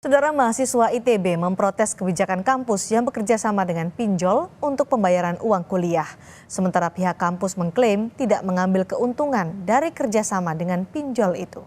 Saudara mahasiswa ITB memprotes kebijakan kampus yang bekerja sama dengan pinjol untuk pembayaran uang kuliah. Sementara pihak kampus mengklaim tidak mengambil keuntungan dari kerjasama dengan pinjol itu.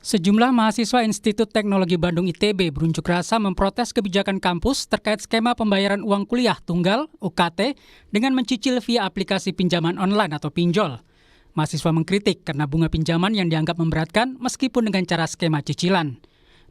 Sejumlah mahasiswa Institut Teknologi Bandung ITB berunjuk rasa memprotes kebijakan kampus terkait skema pembayaran uang kuliah tunggal (UKT) dengan mencicil via aplikasi pinjaman online atau pinjol. Mahasiswa mengkritik karena bunga pinjaman yang dianggap memberatkan meskipun dengan cara skema cicilan.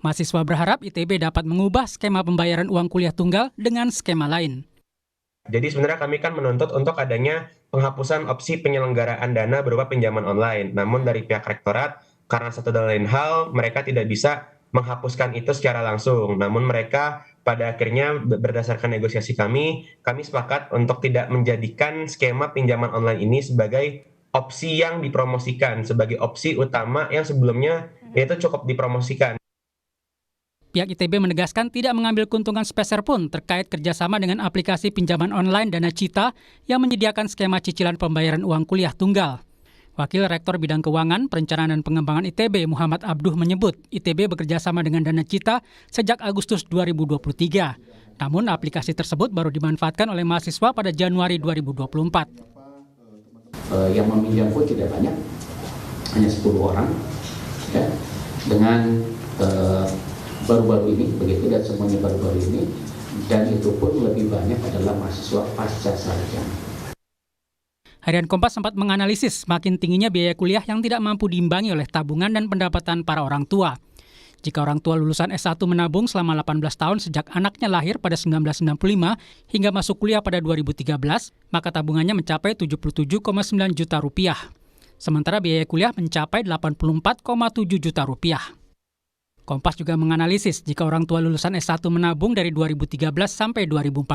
Mahasiswa berharap ITB dapat mengubah skema pembayaran uang kuliah tunggal dengan skema lain. Jadi sebenarnya kami kan menuntut untuk adanya penghapusan opsi penyelenggaraan dana berupa pinjaman online. Namun dari pihak rektorat, karena satu dan lain hal, mereka tidak bisa menghapuskan itu secara langsung. Namun mereka pada akhirnya berdasarkan negosiasi kami sepakat untuk tidak menjadikan skema pinjaman online ini sebagai opsi yang dipromosikan, sebagai opsi utama yang sebelumnya itu cukup dipromosikan. Pihak ITB menegaskan tidak mengambil keuntungan sepeser pun terkait kerjasama dengan aplikasi pinjaman online Dana Cita yang menyediakan skema cicilan pembayaran uang kuliah tunggal. Wakil Rektor Bidang Keuangan, Perencanaan dan Pengembangan ITB Muhammad Abduh menyebut ITB bekerjasama dengan Dana Cita sejak Agustus 2023. Namun aplikasi tersebut baru dimanfaatkan oleh mahasiswa pada Januari 2024. Yang meminjam pun tidak banyak, hanya 10 orang, ya, dengan baru-baru ini, begitu, dan semuanya baru-baru ini, dan itu pun lebih banyak adalah mahasiswa pasca sarjana. Harian Kompas sempat menganalisis makin tingginya biaya kuliah yang tidak mampu diimbangi oleh tabungan dan pendapatan para orang tua. Jika orang tua lulusan S1 menabung selama 18 tahun sejak anaknya lahir pada 1995 hingga masuk kuliah pada 2013, maka tabungannya mencapai 77,9 juta rupiah. Sementara biaya kuliah mencapai 84,7 juta rupiah. Kompas juga menganalisis jika orang tua lulusan S1 menabung dari 2013 sampai 2040,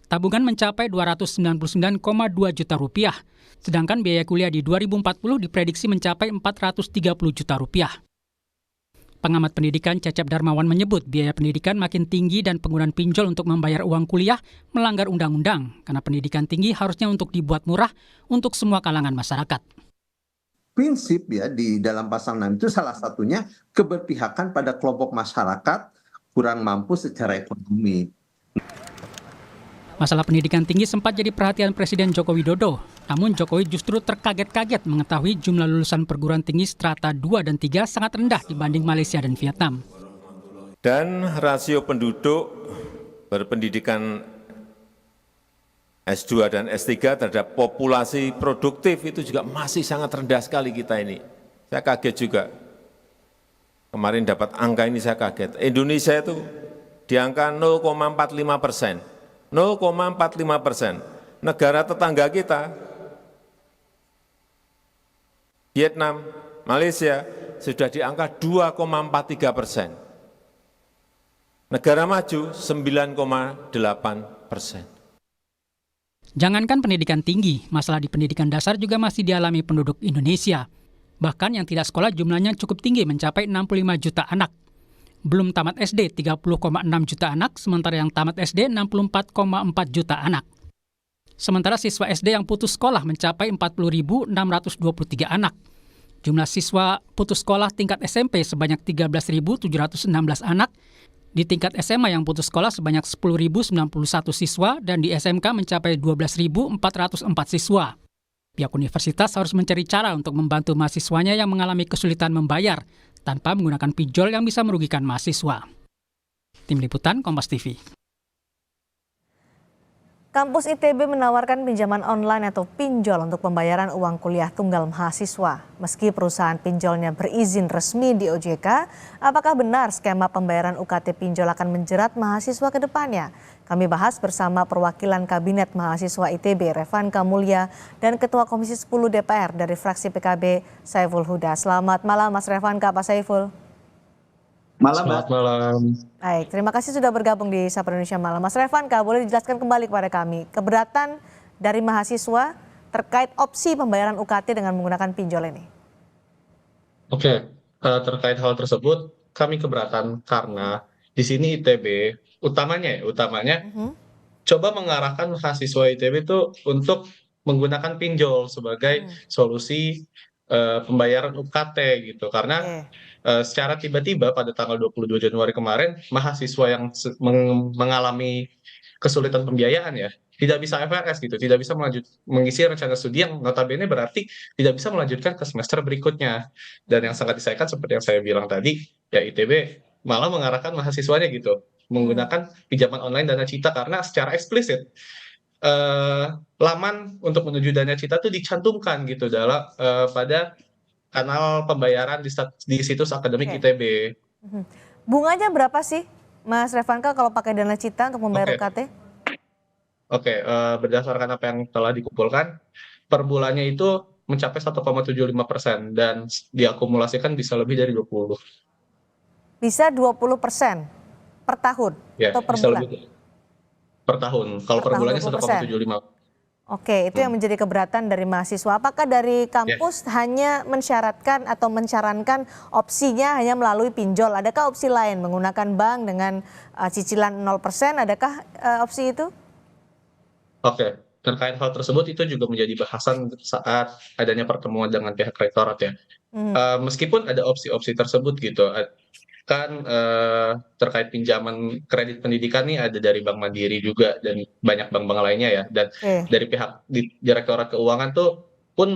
tabungan mencapai 299,2 juta rupiah. Sedangkan biaya kuliah di 2040 diprediksi mencapai 430 juta rupiah. Pengamat pendidikan Cecep Darmawan menyebut biaya pendidikan makin tinggi dan penggunaan pinjol untuk membayar uang kuliah melanggar undang-undang karena pendidikan tinggi harusnya untuk dibuat murah untuk semua kalangan masyarakat. Prinsip ya di dalam pasal 6 itu salah satunya keberpihakan pada kelompok masyarakat kurang mampu secara ekonomi. Masalah pendidikan tinggi sempat jadi perhatian Presiden Joko Widodo. Namun Jokowi justru terkaget-kaget mengetahui jumlah lulusan perguruan tinggi strata 2 dan 3 sangat rendah dibanding Malaysia dan Vietnam. Dan rasio penduduk berpendidikan S2 dan S3 terhadap populasi produktif itu juga masih sangat rendah sekali kita ini. Saya kaget juga. Kemarin dapat angka ini saya kaget. Indonesia itu di angka 0,45%. 0,45%. Negara tetangga kita, Vietnam, Malaysia, sudah di angka 2,43%. Negara maju 9,8%. Jangankan pendidikan tinggi, masalah di pendidikan dasar juga masih dialami penduduk Indonesia. Bahkan yang tidak sekolah jumlahnya cukup tinggi mencapai 65 juta anak. Belum tamat SD 30,6 juta anak, sementara yang tamat SD 64,4 juta anak. Sementara siswa SD yang putus sekolah mencapai 40.623 anak. Jumlah siswa putus sekolah tingkat SMP sebanyak 13.716 anak, di tingkat SMA yang putus sekolah sebanyak 10.091 siswa, dan di SMK mencapai 12.404 siswa. Pihak universitas harus mencari cara untuk membantu mahasiswanya yang mengalami kesulitan membayar tanpa menggunakan pinjol yang bisa merugikan mahasiswa. Tim Liputan Kompas TV. Kampus ITB menawarkan pinjaman online atau pinjol untuk pembayaran uang kuliah tunggal mahasiswa. Meski perusahaan pinjolnya berizin resmi di OJK, apakah benar skema pembayaran UKT pinjol akan menjerat mahasiswa ke depannya? Kami bahas bersama perwakilan Kabinet Mahasiswa ITB Revan Kamulya dan Ketua Komisi 10 DPR dari fraksi PKB Saiful Huda. Selamat malam Mas Revan, Pak Saiful. Selamat malam. Baik, terima kasih sudah bergabung di Sapa Indonesia Malam. Mas Revan, boleh dijelaskan kembali kepada kami keberatan dari mahasiswa terkait opsi pembayaran UKT dengan menggunakan pinjol ini? Oke, terkait hal tersebut kami keberatan karena di sini ITB utamanya coba mengarahkan mahasiswa ITB itu untuk menggunakan pinjol sebagai solusi pembayaran UKT gitu, karena secara tiba-tiba pada tanggal 22 Januari kemarin, mahasiswa yang mengalami kesulitan pembiayaan ya, tidak bisa FRS gitu, tidak bisa mengisi rencana studi yang notabene berarti tidak bisa melanjutkan ke semester berikutnya. Dan yang sangat disayangkan seperti yang saya bilang tadi, ya ITB malah mengarahkan mahasiswanya gitu, menggunakan pinjaman online Dana Cita karena secara eksplisit laman untuk menuju Dana Cita itu dicantumkan gitu dalam pada kanal pembayaran di situs akademik Oke. ITB. Bunganya berapa sih, Mas Revanka, kalau pakai Dana Cita untuk membayar Oke. UKT? Oke, berdasarkan apa yang telah dikumpulkan, per bulannya itu mencapai 1,75% dan diakumulasikan bisa lebih dari 20. Bisa 20% per tahun Ya, atau per bisa bulan? lebih per tahun. Kalau Per per tahun bulannya 20%. 1,75. Oke, itu yang menjadi keberatan dari mahasiswa. Apakah dari kampus hanya mensyaratkan atau mencarankan opsinya hanya melalui pinjol? Adakah opsi lain menggunakan bank dengan cicilan 0%? Adakah opsi itu? Oke, terkait hal tersebut itu juga menjadi bahasan saat adanya pertemuan dengan pihak rektorat ya. Meskipun ada opsi-opsi tersebut gitu, kan terkait pinjaman kredit pendidikan nih ada dari Bank Mandiri juga dan banyak bank-bank lainnya ya. Dan Oke, dari pihak Direktorat Keuangan tuh pun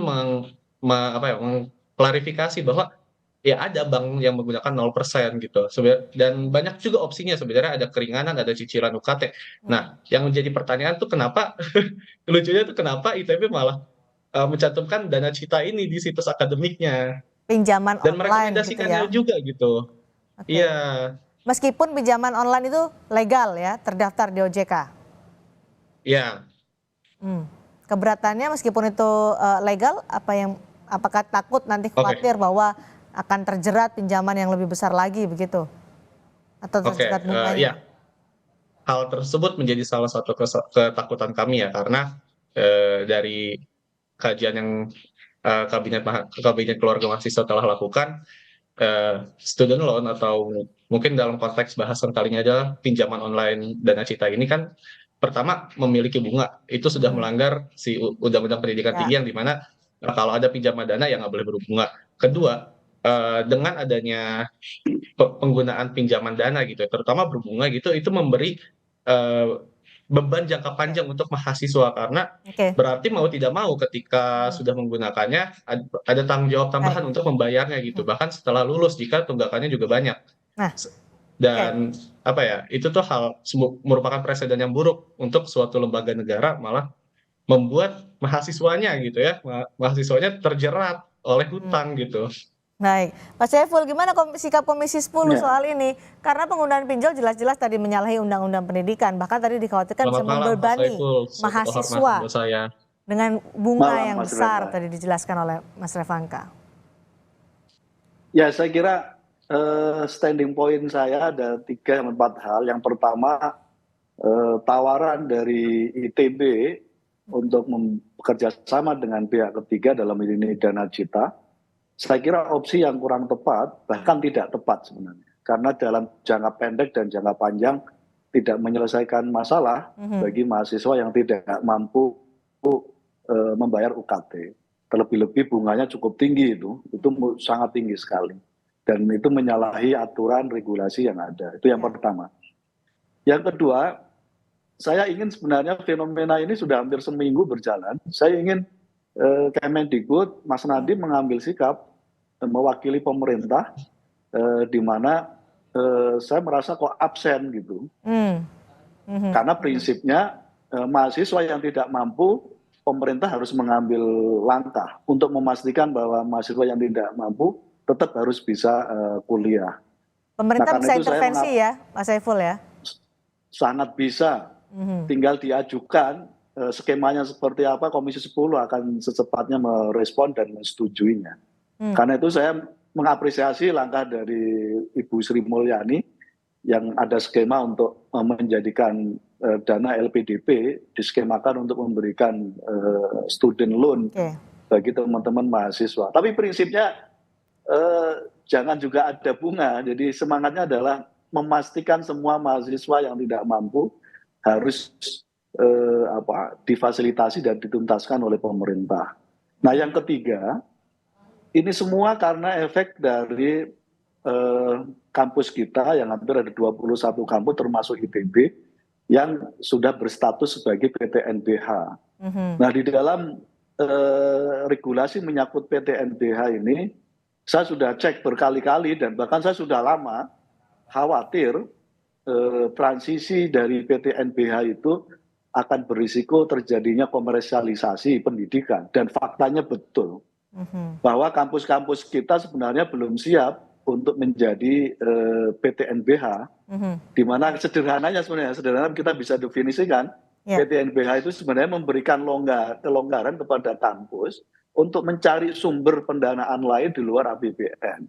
mengklarifikasi bahwa ya ada bank yang menggunakan 0% gitu. Dan banyak juga opsinya sebenarnya ada keringanan, ada cicilan UKT. Nah, yang menjadi pertanyaan tuh kenapa lucunya tuh kenapa ITB malah mencantumkan Dana Cita ini di situs akademiknya pinjaman dan online gitu ya. merekomendasikannya juga gitu. Oke. Iya, Meskipun pinjaman online itu legal ya, terdaftar di OJK. iya. Hmm. Keberatannya meskipun itu legal, apakah takut nanti Oke, khawatir bahwa akan terjerat pinjaman yang lebih besar lagi begitu? Atau oke. terjerat Ya, bunganya? hal tersebut menjadi salah satu ketakutan kami ya karena dari kajian yang kabinet keluarga mahasiswa telah lakukan, student loan atau mungkin dalam konteks bahasan kalinya adalah pinjaman online Dana Cita ini kan pertama memiliki bunga itu sudah melanggar si Undang-Undang Pendidikan Ya, Tinggi yang dimana kalau ada pinjaman dana yang nggak boleh berbunga. Kedua, dengan adanya penggunaan pinjaman dana gitu, terutama berbunga gitu, itu memberi eh, beban jangka panjang untuk mahasiswa karena oke, berarti mau tidak mau ketika sudah menggunakannya ada tanggung jawab baik. tambahan untuk membayarnya gitu bahkan setelah lulus jika tunggakannya juga banyak. Nah, oke, Dan apa ya itu tuh merupakan presiden yang buruk untuk suatu lembaga negara malah membuat mahasiswanya gitu ya mahasiswanya terjerat oleh hutang gitu. baik. Pak Saiful, gimana sikap Komisi 10 Ya. soal ini? Karena penggunaan pinjol jelas-jelas tadi menyalahi Undang-Undang Pendidikan, bahkan tadi dikhawatirkan bisa Selamat malam Pak membebani Saiful, suatu kehormatan mahasiswa buat saya. dengan bunga Malam, yang Mas besar Reza. tadi dijelaskan oleh Mas Revanka. Ya, saya kira standing point saya ada 3-4 hal. Yang pertama, tawaran dari ITB untuk bekerja sama dengan pihak ketiga dalam ini Dana Cita, saya kira opsi yang kurang tepat, bahkan tidak tepat sebenarnya. Karena dalam jangka pendek dan jangka panjang tidak menyelesaikan masalah bagi mahasiswa yang tidak mampu membayar UKT. Terlebih-lebih bunganya cukup tinggi itu sangat tinggi sekali. Dan itu menyalahi aturan regulasi yang ada. Itu yang pertama. Yang kedua, saya ingin sebenarnya fenomena ini sudah hampir seminggu berjalan. Saya ingin Kemendikbud, Mas Nadiem mengambil sikap mewakili pemerintah, di mana saya merasa kok absen gitu. Karena prinsipnya mahasiswa yang tidak mampu, pemerintah harus mengambil langkah untuk memastikan bahwa mahasiswa yang tidak mampu tetap harus bisa kuliah. Pemerintah karena bisa itu saya intervensi ya, Pak Saiful ya? Sangat bisa. Tinggal diajukan skemanya seperti apa, Komisi 10 akan secepatnya merespon dan mensetujuinya. Karena itu saya mengapresiasi langkah dari Ibu Sri Mulyani yang ada skema untuk menjadikan dana LPDP diskemakan untuk memberikan student loan bagi teman-teman mahasiswa. Tapi prinsipnya jangan juga ada bunga. Jadi semangatnya adalah memastikan semua mahasiswa yang tidak mampu harus difasilitasi dan dituntaskan oleh pemerintah. Nah, yang ketiga, ini semua karena efek dari eh, kampus kita yang hampir ada 21 kampus termasuk ITB yang sudah berstatus sebagai PTNBH. Nah, di dalam regulasi menyangkut PTNBH ini, saya sudah cek berkali-kali dan bahkan saya sudah lama khawatir transisi dari PTNBH itu akan berisiko terjadinya komersialisasi pendidikan. Dan faktanya betul bahwa kampus-kampus kita sebenarnya belum siap untuk menjadi PTNBH, di mana sederhananya kita bisa definisikan PTNBH itu sebenarnya memberikan kelonggaran kepada kampus untuk mencari sumber pendanaan lain di luar APBN.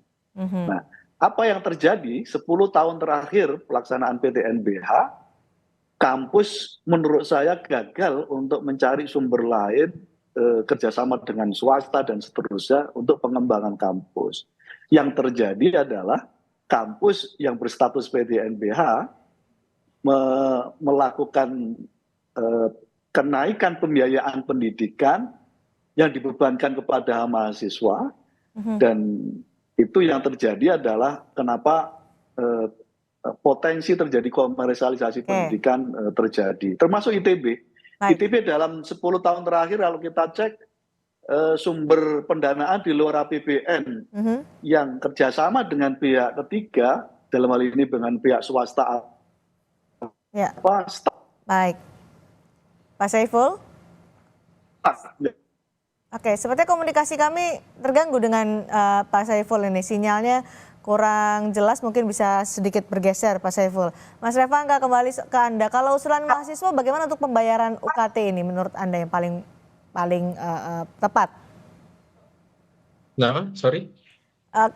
Nah, apa yang terjadi 10 tahun terakhir pelaksanaan PTNBH, kampus menurut saya gagal untuk mencari sumber lain, kerjasama dengan swasta dan seterusnya untuk pengembangan kampus. Yang terjadi adalah kampus yang berstatus PTNBH melakukan kenaikan pembiayaan pendidikan yang dibebankan kepada mahasiswa, dan itu yang terjadi adalah kenapa potensi terjadi komersialisasi pendidikan terjadi, termasuk ITB. ITB dalam 10 tahun terakhir kalau kita cek sumber pendanaan di luar APBN yang kerjasama dengan pihak ketiga, dalam hal ini dengan pihak swasta. Baik, Pak Saiful. Oke, sepertinya komunikasi kami terganggu dengan Pak Saiful ini. Sinyalnya kurang jelas, mungkin bisa sedikit bergeser Pak Saiful. Mas Reva, nggak kembali ke Anda. Kalau usulan mahasiswa bagaimana untuk pembayaran UKT ini menurut Anda yang paling tepat? Kenapa? Sorry?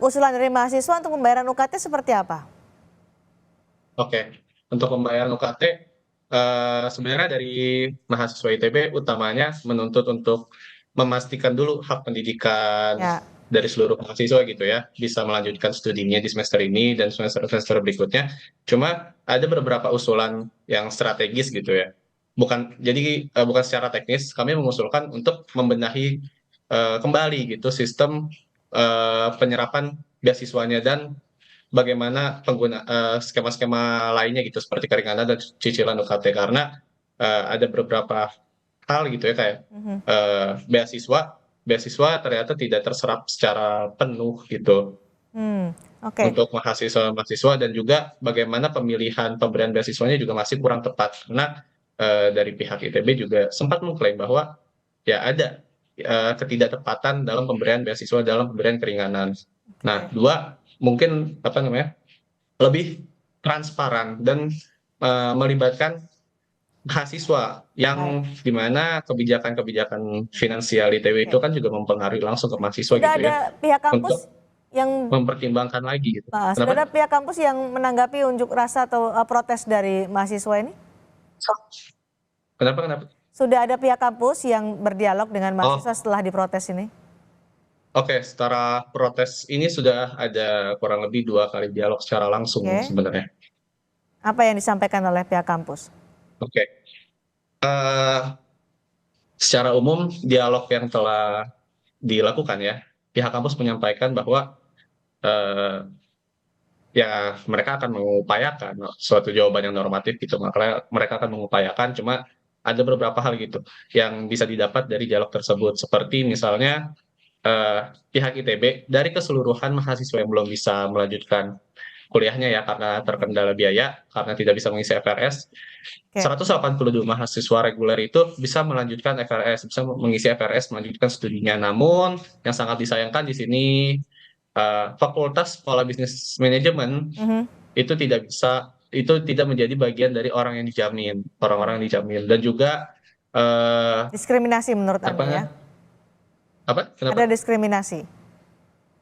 Usulan dari mahasiswa untuk pembayaran UKT seperti apa? Oke, untuk pembayaran UKT, sebenarnya dari mahasiswa ITB utamanya menuntut untuk memastikan dulu hak pendidikan dari seluruh mahasiswa gitu ya, bisa melanjutkan studinya di semester ini dan semester berikutnya. Cuma ada beberapa usulan yang strategis gitu ya. Bukan secara teknis, kami mengusulkan untuk membenahi kembali gitu sistem penyerapan beasiswanya dan bagaimana skema-skema lainnya gitu seperti keringanan dan cicilan UKT, karena ada beberapa hal gitu ya kayak beasiswa ternyata tidak terserap secara penuh gitu untuk mahasiswa dan juga bagaimana pemilihan pemberian beasiswanya juga masih kurang tepat, karena dari pihak ITB juga sempat mengklaim bahwa ya ada ketidaktepatan dalam pemberian beasiswa, dalam pemberian keringanan. Nah, dua, mungkin lebih transparan dan melibatkan mahasiswa yang dimana kebijakan finansial ITB itu kan juga mempengaruhi langsung ke mahasiswa Sudah gitu ya. ada pihak kampus untuk yang mempertimbangkan lagi gitu. sudah ada pihak kampus yang menanggapi unjuk rasa atau protes dari mahasiswa ini? Kenapa? Sudah ada pihak kampus yang berdialog dengan mahasiswa setelah diprotes ini? Oke, setelah protes ini sudah ada kurang lebih 2 kali dialog secara langsung sebenarnya. Apa yang disampaikan oleh pihak kampus? Oke. Secara umum dialog yang telah dilakukan ya, pihak kampus menyampaikan bahwa ya mereka akan mengupayakan suatu jawaban yang normatif gitu, makanya mereka akan mengupayakan, cuma ada beberapa hal gitu yang bisa didapat dari dialog tersebut, seperti misalnya pihak ITB dari keseluruhan mahasiswa yang belum bisa melanjutkan kuliahnya ya karena terkendala biaya, karena tidak bisa mengisi FRS, 182 mahasiswa reguler itu bisa melanjutkan FRS, bisa mengisi FRS, melanjutkan studinya. Namun yang sangat disayangkan di sini Fakultas Sekolah Bisnis Manajemen itu tidak menjadi bagian dari orang-orang yang dijamin, dan juga diskriminasi menurut Anda ya? Apa? Kenapa? Ada diskriminasi?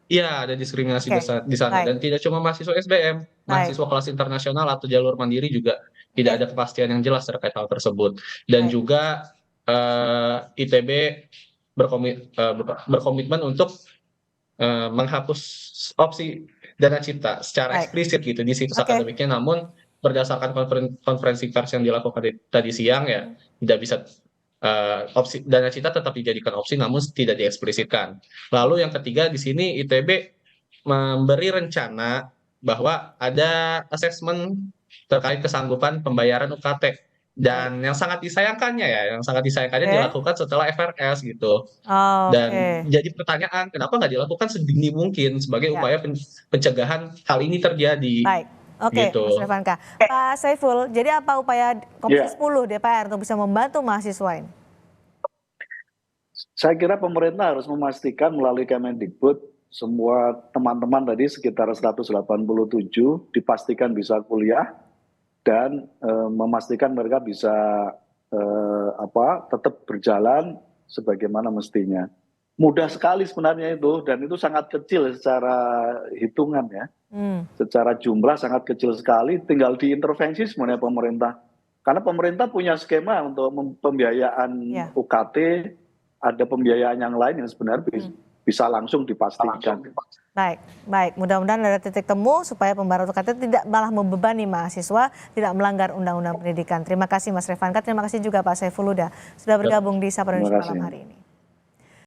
Iya, ada diskriminasi di sana. Dan tidak cuma mahasiswa SBM, mahasiswa kelas internasional atau jalur mandiri juga tidak ada kepastian yang jelas terkait hal tersebut. Dan juga ITB berkomitmen untuk menghapus opsi dana cipta secara eksplisit gitu di situs akademiknya. Namun berdasarkan konferensi pers yang dilakukan tadi siang ya tidak bisa, opsi dana cipta tetap dijadikan opsi namun tidak dieksplisitkan. Lalu yang ketiga di sini ITB memberi rencana bahwa ada asesmen terkait kesanggupan pembayaran UKT. Dan yang sangat disayangkannya Oke. dilakukan setelah FRS gitu. Dan Oke. jadi pertanyaan, kenapa nggak dilakukan sedini mungkin sebagai Ya. upaya pencegahan hal ini terjadi. Baik. Oke, Gitu. Mas Revanka. Pak Saiful, jadi apa upaya Komisi 10 DPR untuk bisa membantu mahasiswa ini? Saya kira pemerintah harus memastikan melalui Kemendikbud semua teman-teman tadi sekitar 187 dipastikan bisa kuliah dan memastikan mereka bisa tetap berjalan sebagaimana mestinya. Mudah sekali sebenarnya itu, dan itu sangat kecil secara hitungan ya. Secara jumlah sangat kecil sekali, tinggal diintervensi sebenarnya pemerintah. Karena pemerintah punya skema untuk pembiayaan UKT, ada pembiayaan yang lain yang sebenarnya bisa langsung dipastikan. Baik, baik. Mudah-mudahan ada titik temu supaya pembayaran UKT tidak malah membebani mahasiswa, tidak melanggar Undang-Undang Pendidikan. Terima kasih Mas Revanka, terima kasih juga Pak Saiful Huda sudah bergabung di Sapa Indonesia malam hari ini.